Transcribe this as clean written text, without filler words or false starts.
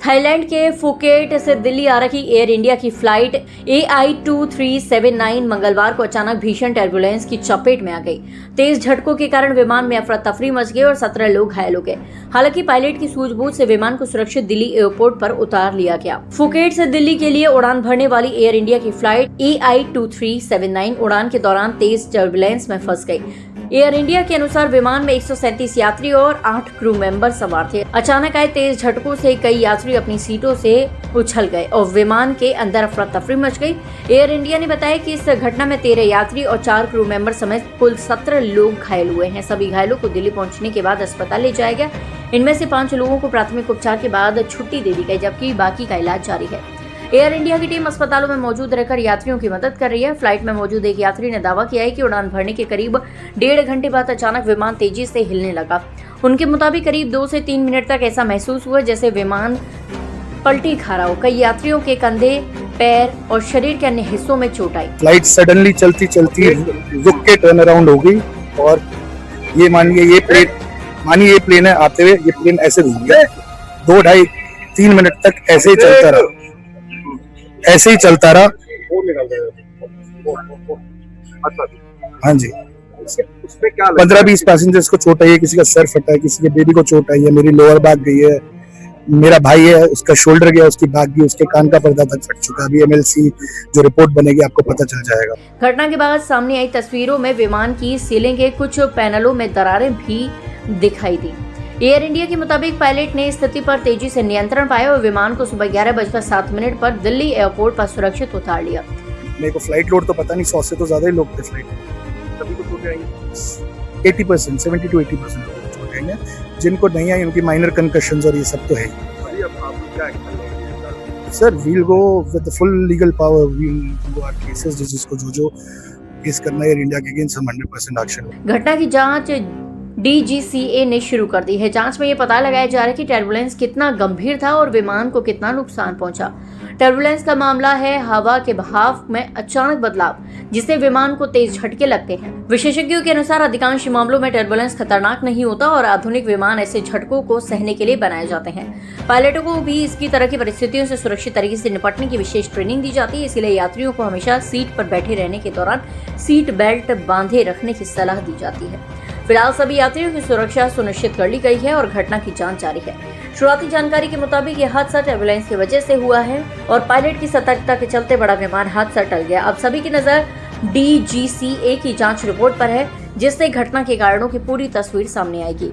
Thailand के Phuket से दिल्ली आ रही एयर इंडिया की फ्लाइट AI-2379 मंगलवार को अचानक भीषण टर्बुलेंस की चपेट में आ गई। तेज झटकों के कारण विमान में अफरा तफरी मच गई और 17 लोग घायल हो गए। हालांकि पायलट की सूझबूझ से विमान को सुरक्षित दिल्ली एयरपोर्ट पर उतार लिया गया। फुकेट से दिल्ली के लिए उड़ान भरने वाली एयर इंडिया की फ्लाइट AI-2379 उड़ान के दौरान तेज टर्बुलेंस में फंस गई। एयर इंडिया के अनुसार विमान में 137 यात्री और 8 क्रू मेंबर सवार थे। अचानक आए तेज झटकों से कई यात्री अपनी सीटों से उछल गए और विमान के अंदर अफरा तफरी मच गई। एयर इंडिया ने बताया कि इस घटना में 13 यात्री और 4 क्रू मेंबर समेत कुल 17 लोग घायल हुए हैं। सभी घायलों को दिल्ली पहुंचने के बाद अस्पताल ले जाया गया। इनमें से 5 लोगों को प्राथमिक उपचार के बाद छुट्टी दे दी गई, जबकि बाकी का इलाज जारी है। एयर इंडिया की टीम अस्पतालों में मौजूद रहकर यात्रियों की मदद कर रही है। फ्लाइट में मौजूद एक यात्री ने दावा किया है कि उड़ान भरने के करीब 1.5 घंटे बाद अचानक विमान तेजी से हिलने लगा। उनके मुताबिक करीब 2 से 3 मिनट तक ऐसा महसूस हुआ जैसे विमान पलटी खा रहा हो। कई यात्रियों के कंधे, पैर और शरीर के अन्य हिस्सों में चोट आई। फ्लाइट सडनली चलती रुक के टर्न अराउंड हो गई और ये मानिए ये प्लेन है, आते हुए ये प्लेन ऐसे रुक गया। 2, 2.5, 3 मिनट तक ऐसे ही चलता रहा। हाँ जी, 15-20 पैसेंजर्स को चोट आई है, किसी का सर फटा है, किसी के बेबी को चोट आई है, मेरी लोअर बैक गई है, मेरा भाई है उसका शोल्डर गया, उसकी बैक गई, उसके कान का पर्दा तक फट चुका। अभी MLC जो रिपोर्ट बनेगी आपको पता चल जाएगा। घटना के बाद सामने आई तस्वीरों में विमान की सीलिंग के कुछ पैनलों में दरारें भी दिखाई दी। एयर इंडिया के मुताबिक पायलट ने स्थिति पर तेजी से नियंत्रण पाया और विमान को सुबह 11:07 पर दिल्ली एयरपोर्ट पर सुरक्षित उतार लिया। मेरे को फ्लाइट लोड तो पता नहीं, 100 से तो ज्यादा ही लोग थे फ्लाइट में। सभी को चोटें आई 80%, 70 to 80% लोग चोटें आई हैं। जिनको नहीं आई उनकी माइनर कंकशंस और ये सब तो है ही। Sir we'll go with full legal power, we'll go our cases जिसको जो केस करना है एयर इंडिया के अगेंस्ट हम 100% एक्शन। घटना की जांच DGCA ने शुरू कर दी है। जांच में ये पता लगाया जा रहा है कि टर्बुलेंस कितना गंभीर था और विमान को कितना नुकसान पहुंचा। टर्बुलेंस का मामला है हवा के बहाव में अचानक बदलाव, जिससे विमान को तेज झटके लगते हैं। विशेषज्ञों के अनुसार अधिकांश मामलों में टर्बुलेंस खतरनाक नहीं होता और आधुनिक विमान ऐसे झटकों को सहने के लिए बनाए जाते हैं। पायलटों को भी इसकी तरह की परिस्थितियों से सुरक्षित तरीके से निपटने की विशेष ट्रेनिंग दी जाती है। इसलिए यात्रियों को हमेशा सीट पर बैठे रहने के दौरान सीट बेल्ट बांधे रखने की सलाह दी जाती है। फिलहाल सभी यात्रियों की सुरक्षा सुनिश्चित कर ली गई है और घटना की जांच जारी है। शुरुआती जानकारी के मुताबिक यह हादसा टर्बुलेंस की वजह से हुआ है और पायलट की सतर्कता के चलते बड़ा विमान हादसा टल गया। अब सभी की नजर DGCA की जांच रिपोर्ट पर है, जिससे घटना के कारणों की पूरी तस्वीर सामने आएगी।